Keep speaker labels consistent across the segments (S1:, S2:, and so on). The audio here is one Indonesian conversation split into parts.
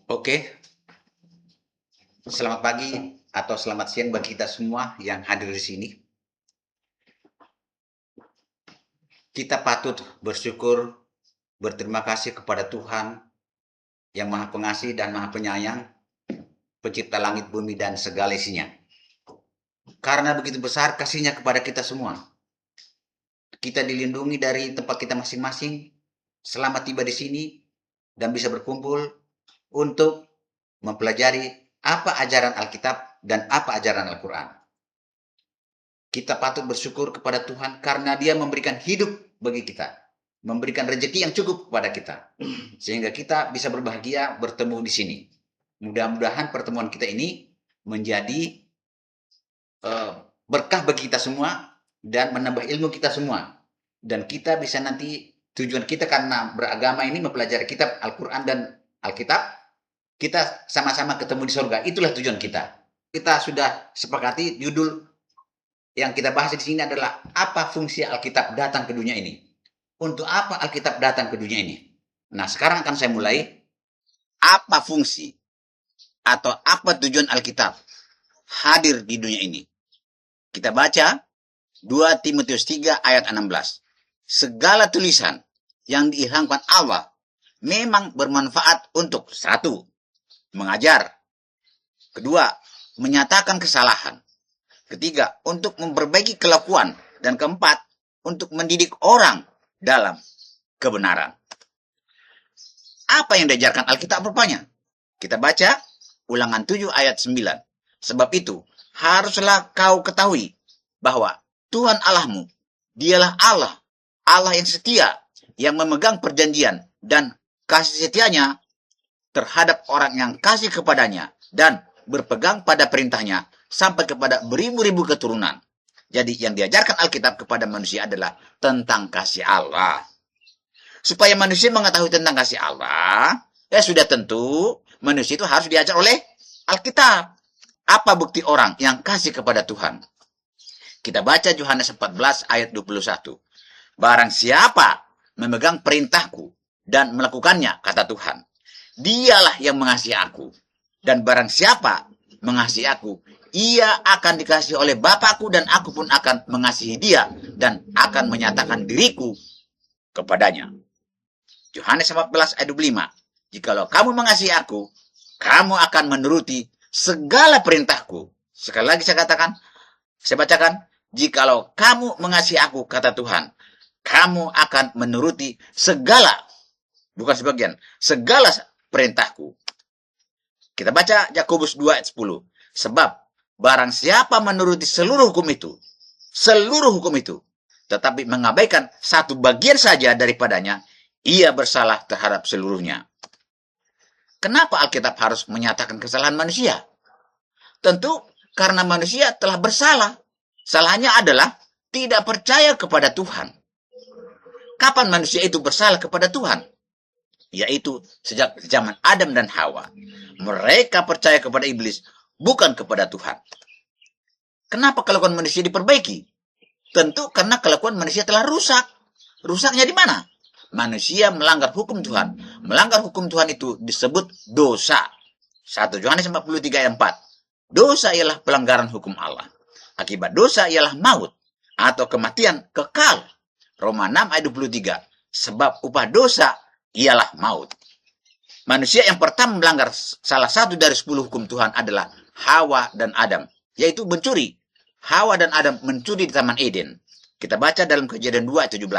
S1: Oke, selamat pagi atau selamat siang bagi kita semua yang hadir di sini. Kita patut bersyukur, berterima kasih kepada Tuhan yang Maha Pengasih dan Maha Penyayang, Pencipta langit, bumi, dan segala isinya. Karena begitu besar kasih-Nya kepada kita semua. Kita dilindungi dari tempat kita masing-masing, selamat tiba di sini, dan bisa berkumpul untuk mempelajari apa ajaran Alkitab dan apa ajaran Al-Quran. Kita patut bersyukur kepada Tuhan karena Dia memberikan hidup bagi kita, memberikan rezeki yang cukup kepada kita, sehingga kita bisa berbahagia bertemu di sini. Mudah-mudahan pertemuan kita ini menjadi berkah bagi kita semua dan menambah ilmu kita semua. Dan kita bisa nanti, tujuan kita karena beragama ini mempelajari kitab Al-Quran dan Alkitab, kita sama-sama ketemu di surga. Itulah tujuan kita. Kita sudah sepakati judul yang kita bahas di sini adalah apa fungsi Alkitab datang ke dunia ini. Untuk apa Alkitab datang ke dunia ini? Nah, sekarang akan saya mulai. Apa fungsi atau apa tujuan Alkitab hadir di dunia ini? Kita baca 2 Timotius 3 ayat 16. Segala tulisan yang diilhamkan Allah memang bermanfaat untuk satu, mengajar. Kedua, menyatakan kesalahan. Ketiga, untuk memperbaiki kelakuan. Dan keempat, untuk mendidik orang dalam kebenaran. Apa yang diajarkan Alkitab rupanya? Kita baca Ulangan 7 ayat 9. Sebab itu, haruslah kau ketahui bahwa Tuhan Allahmu, dialah Allah, Allah yang setia, yang memegang perjanjian dan kasih setianya terhadap orang yang kasih kepadanya dan berpegang pada perintahnya sampai kepada beribu-ribu keturunan. Jadi yang diajarkan Alkitab kepada manusia adalah tentang kasih Allah. Supaya manusia mengetahui tentang kasih Allah, ya sudah tentu manusia itu harus diajar oleh Alkitab. Apa bukti orang yang kasih kepada Tuhan? Kita baca Yohanes 14 ayat 21. Barang siapa memegang perintahku dan melakukannya, kata Tuhan, dialah yang mengasihi aku. Dan barang siapa mengasihi aku, ia akan dikasihi oleh Bapakku dan aku pun akan mengasihi dia dan akan menyatakan diriku kepadanya. Yohanes 14 ayat 25. Jikalau kamu mengasihi aku, kamu akan menuruti segala perintahku. Sekali lagi saya bacakan. Jikalau kamu mengasihi aku, kata Tuhan, kamu akan menuruti segala, bukan sebagian, segala perintahku. Kita baca Yakobus 2 ayat 10. Sebab barang siapa menuruti seluruh hukum itu, tetapi mengabaikan satu bagian saja daripadanya, ia bersalah terhadap seluruhnya. Kenapa Alkitab harus menyatakan kesalahan manusia? Tentu karena manusia telah bersalah. Salahnya adalah tidak percaya kepada Tuhan. Kapan manusia itu bersalah kepada Tuhan? Yaitu sejak zaman Adam dan Hawa. Mereka percaya kepada iblis, bukan kepada Tuhan. Kenapa kelakuan manusia diperbaiki? Tentu karena kelakuan manusia telah rusak. Rusaknya di mana? Manusia melanggar hukum Tuhan. Melanggar hukum Tuhan itu disebut dosa. 1 Yohanes 43 ayat 4. Dosa ialah pelanggaran hukum Allah. Akibat dosa ialah maut atau kematian kekal. Roma 6 ayat 23. Sebab upah dosa ialah maut. Manusia yang pertama melanggar salah satu dari 10 hukum Tuhan adalah Hawa dan Adam, yaitu mencuri. Hawa dan Adam mencuri di Taman Eden. Kita baca dalam Kejadian 2 ayat 17.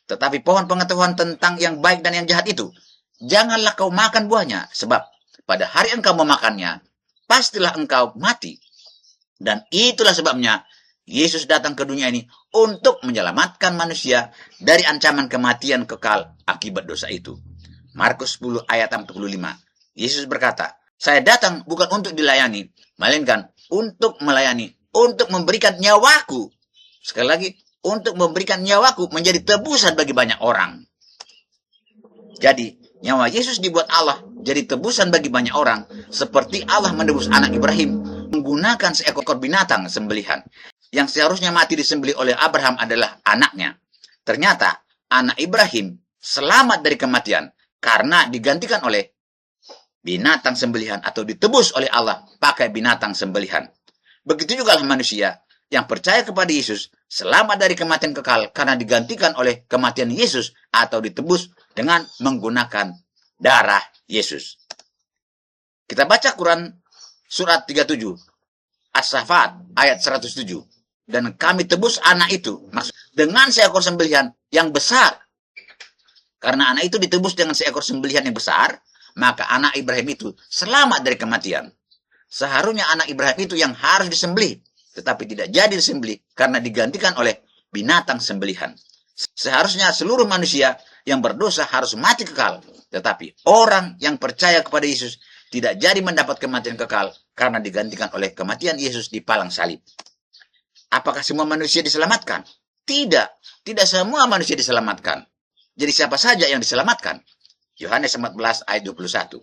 S1: Tetapi pohon pengetahuan tentang yang baik dan yang jahat itu, janganlah kau makan buahnya, sebab pada hari engkau memakannya, pastilah engkau mati. Dan itulah sebabnya Yesus datang ke dunia ini untuk menyelamatkan manusia dari ancaman kematian kekal akibat dosa itu. Markus 10 ayat 45. Yesus berkata, saya datang bukan untuk dilayani, melainkan untuk melayani, untuk memberikan nyawaku. Sekali lagi, untuk memberikan nyawaku menjadi tebusan bagi banyak orang. Jadi, nyawa Yesus dibuat Allah jadi tebusan bagi banyak orang, seperti Allah menebus anak Ibrahim menggunakan seekor binatang sembelihan. Yang seharusnya mati disembelih oleh Abraham adalah anaknya. Ternyata, anak Ibrahim selamat dari kematian karena digantikan oleh binatang sembelihan atau ditebus oleh Allah pakai binatang sembelihan. Begitu juga manusia yang percaya kepada Yesus selamat dari kematian kekal karena digantikan oleh kematian Yesus atau ditebus dengan menggunakan darah Yesus. Kita baca Quran surat 37, As-Saffat ayat 107. Dan kami tebus anak itu dengan seekor sembelihan yang besar. Karena anak itu ditebus dengan seekor sembelihan yang besar, maka anak Ibrahim itu selamat dari kematian. Seharusnya anak Ibrahim itu yang harus disembelih, tetapi tidak jadi disembelih karena digantikan oleh binatang sembelihan. Seharusnya seluruh manusia yang berdosa harus mati kekal, tetapi orang yang percaya kepada Yesus tidak jadi mendapat kematian kekal karena digantikan oleh kematian Yesus di palang salib. Apakah semua manusia diselamatkan? Tidak. Tidak semua manusia diselamatkan. Jadi siapa saja yang diselamatkan? Yohanes 14 ayat 21.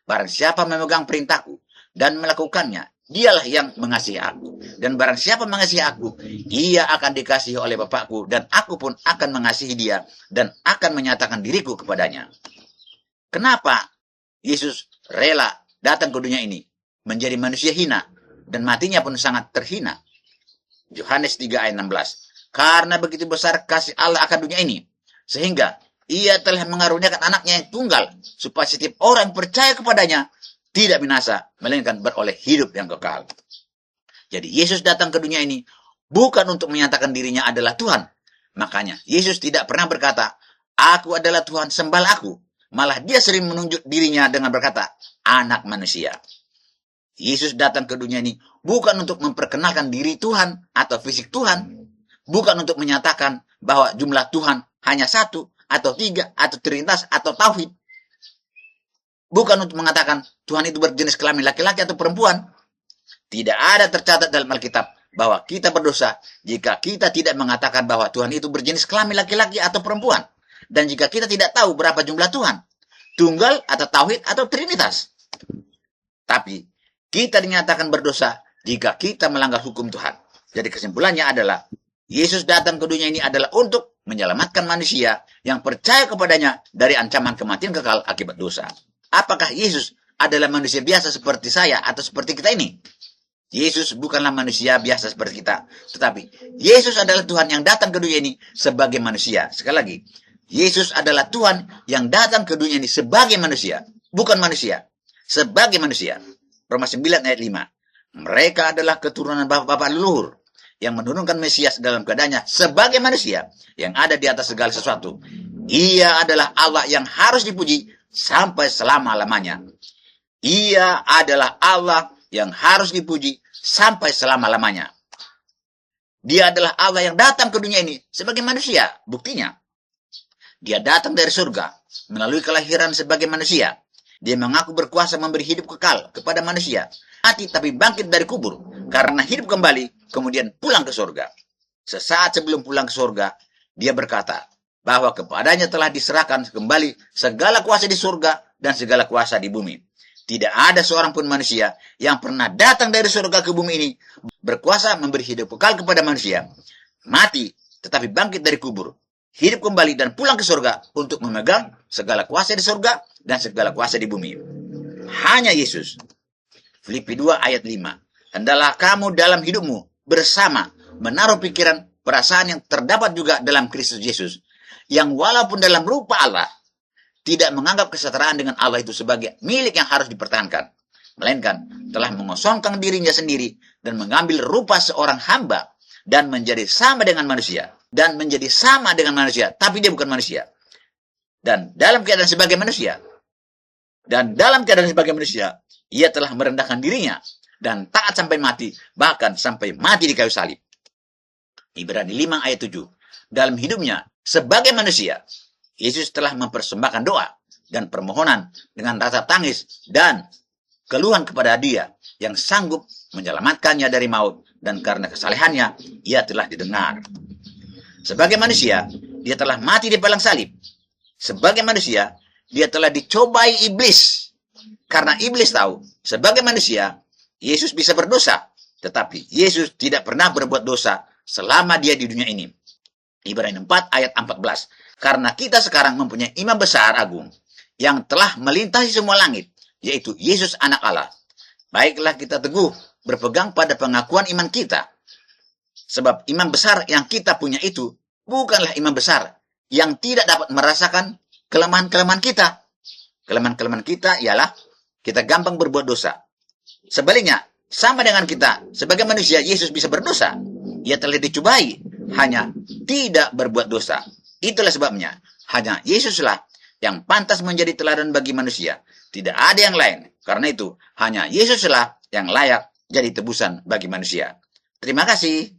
S1: Barang siapa memegang perintahku dan melakukannya, dialah yang mengasihi aku. Dan barang siapa mengasihi aku, ia akan dikasihi oleh Bapakku, dan aku pun akan mengasihi dia dan akan menyatakan diriku kepadanya. Kenapa Yesus rela datang ke dunia ini menjadi manusia hina dan matinya pun sangat terhina? Yohanes 3 ayat 16. Karena begitu besar kasih Allah akan dunia ini, sehingga ia telah mengaruniakan anaknya yang tunggal, supaya setiap orang percaya kepadanya tidak binasa, melainkan beroleh hidup yang kekal. Jadi Yesus datang ke dunia ini bukan untuk menyatakan dirinya adalah Tuhan. Makanya Yesus tidak pernah berkata, aku adalah Tuhan, sembahlah aku. Malah dia sering menunjuk dirinya dengan berkata, anak manusia. Yesus datang ke dunia ini bukan untuk memperkenalkan diri Tuhan atau fisik Tuhan. Bukan untuk menyatakan bahwa jumlah Tuhan hanya satu, atau tiga, atau trinitas, atau tauhid. Bukan untuk mengatakan Tuhan itu berjenis kelamin laki-laki atau perempuan. Tidak ada tercatat dalam Alkitab bahwa kita berdosa jika kita tidak mengatakan bahwa Tuhan itu berjenis kelamin laki-laki atau perempuan. Dan jika kita tidak tahu berapa jumlah Tuhan, tunggal atau tauhid atau trinitas. Tapi kita dinyatakan berdosa jika kita melanggar hukum Tuhan. Jadi kesimpulannya adalah Yesus datang ke dunia ini adalah untuk menyelamatkan manusia yang percaya kepadanya dari ancaman kematian kekal akibat dosa. Apakah Yesus adalah manusia biasa seperti saya atau seperti kita ini? Yesus bukanlah manusia biasa seperti kita, tetapi Yesus adalah Tuhan yang datang ke dunia ini sebagai manusia. Sekali lagi, Yesus adalah Tuhan yang datang ke dunia ini sebagai manusia, bukan manusia, sebagai manusia. Roma 9 ayat 5. Mereka adalah keturunan bapak-bapak leluhur yang menurunkan Mesias dalam keadaannya sebagai manusia yang ada di atas segala sesuatu. Ia adalah Allah yang harus dipuji sampai selama-lamanya. Ia adalah Allah yang harus dipuji sampai selama-lamanya. Dia adalah Allah yang datang ke dunia ini sebagai manusia. Buktinya, dia datang dari surga melalui kelahiran sebagai manusia. Dia mengaku berkuasa memberi hidup kekal kepada manusia. Mati tapi bangkit dari kubur karena hidup kembali, kemudian pulang ke surga. Sesaat sebelum pulang ke surga, dia berkata bahwa kepadanya telah diserahkan kembali segala kuasa di surga dan segala kuasa di bumi. Tidak ada seorang pun manusia yang pernah datang dari surga ke bumi ini berkuasa memberi hidup kekal kepada manusia. Mati tetapi bangkit dari kubur, hidup kembali dan pulang ke surga untuk memegang segala kuasa di surga dan segala kuasa di bumi. Hanya Yesus. Filipi 2 ayat 5. Hendaklah kamu dalam hidupmu bersama menaruh pikiran perasaan yang terdapat juga dalam Kristus Yesus, yang walaupun dalam rupa Allah, tidak menganggap kesetaraan dengan Allah itu sebagai milik yang harus dipertahankan, melainkan telah mengosongkan dirinya sendiri dan mengambil rupa seorang hamba dan menjadi sama dengan manusia. Dan menjadi sama dengan manusia, tapi dia bukan manusia. Dan dalam keadaan sebagai manusia, ia telah merendahkan dirinya dan taat sampai mati, bahkan sampai mati di kayu salib. Ibrani 5 ayat 7. Dalam hidupnya sebagai manusia, Yesus telah mempersembahkan doa dan permohonan dengan rasa tangis dan keluhan kepada Dia yang sanggup menyelamatkannya dari maut, dan karena kesalehannya ia telah didengar. Sebagai manusia, dia telah mati di palang salib. Sebagai manusia, dia telah dicobai iblis. Karena iblis tahu, sebagai manusia, Yesus bisa berdosa. Tetapi Yesus tidak pernah berbuat dosa selama dia di dunia ini. Ibrani 4 ayat 14. Karena kita sekarang mempunyai imam besar agung yang telah melintasi semua langit, yaitu Yesus anak Allah. Baiklah kita teguh berpegang pada pengakuan iman kita. Sebab iman besar yang kita punya itu bukanlah iman besar yang tidak dapat merasakan kelemahan-kelemahan kita. Kelemahan-kelemahan kita ialah kita gampang berbuat dosa. Sebaliknya, sama dengan kita, sebagai manusia, Yesus bisa berdosa. Ia telah dicobai, hanya tidak berbuat dosa. Itulah sebabnya, hanya Yesuslah yang pantas menjadi teladan bagi manusia. Tidak ada yang lain. Karena itu, hanya Yesuslah yang layak jadi tebusan bagi manusia. Terima kasih.